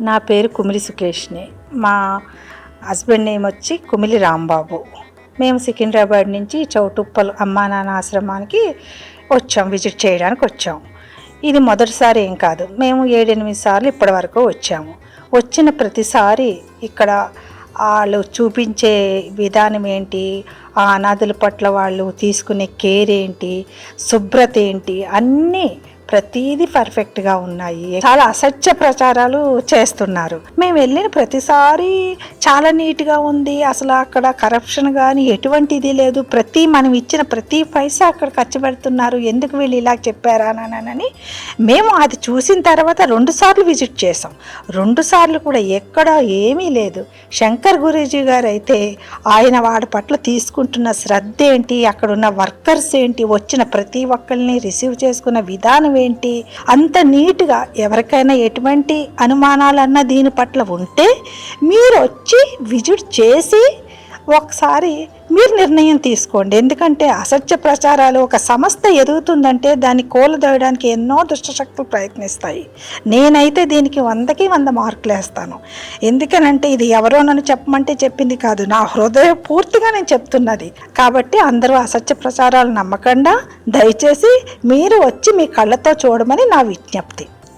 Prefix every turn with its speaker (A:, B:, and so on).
A: నా పేరు కుమిలి సుకేష్ని. మా హస్బెండ్ నేమ్ వచ్చి కుమిలి రాంబాబు. మేము సికింద్రాబాద్ నుంచి చౌటుప్పల్ అమ్మా నాన్న ఆశ్రమానికి వచ్చాం, విజిట్ చేయడానికి వచ్చాం. ఇది మొదటిసారి ఏం కాదు, మేము 7-8 సార్లు ఇప్పటి వరకు వచ్చాము. వచ్చిన ప్రతిసారి ఇక్కడ వాళ్ళు చూపించే విధానం ఏంటి, ఆ అనాథుల పట్ల వాళ్ళు తీసుకునే కేర్ ఏంటి, శుభ్రత ఏంటి, అన్నీ ప్రతీది పర్ఫెక్ట్గా ఉన్నాయి. చాలా అసత్య ప్రచారాలు చేస్తున్నారు. మేము వెళ్ళిన ప్రతిసారి చాలా నీట్గా ఉంది, అసలు అక్కడ కరప్షన్ కానీ ఎటువంటిది లేదు. మనం ఇచ్చిన ప్రతి పైసా అక్కడ ఖర్చు పెడుతున్నారు, ఎందుకు వీళ్ళు ఇలా చెప్పారా అని మేము అది చూసిన తర్వాత 2 సార్లు విజిట్ చేసాం. 2 సార్లు కూడా ఎక్కడ ఏమీ లేదు. శంకర్ గురూజీ గారు అయితే ఆయన వాడి పట్ల తీసుకుంటున్న శ్రద్ధ ఏంటి, అక్కడ ఉన్న వర్కర్స్ ఏంటి, వచ్చిన ప్రతి ఒక్కరిని రిసీవ్ చేసుకున్న విధానం ఏంటి, అంత నీట్గా. ఎవరికైనా ఎటువంటి అనుమానాలన్నా దీని పట్ల ఉంటే మీరు వచ్చి విజిట్ చేసి ఒకసారి మీరు నిర్ణయం తీసుకోండి. ఎందుకంటే అసత్య ప్రచారాలు, ఒక సంస్థ ఎదుగుతుందంటే దాన్ని కూలదోయడానికి ఎన్నో దుష్టశక్తులు ప్రయత్నిస్తాయి. నేనైతే దీనికి 100కి 100 మార్కులు వేస్తాను. ఎందుకనంటే ఇది ఎవరో నన్ను చెప్పమంటే చెప్పింది కాదు, నా హృదయపూర్తిగా నేను చెప్తున్నది. కాబట్టి అందరూ అసత్య ప్రచారాలు నమ్మకుండా దయచేసి మీరు వచ్చి మీ కళ్ళతో చూడమని నా విజ్ఞప్తి.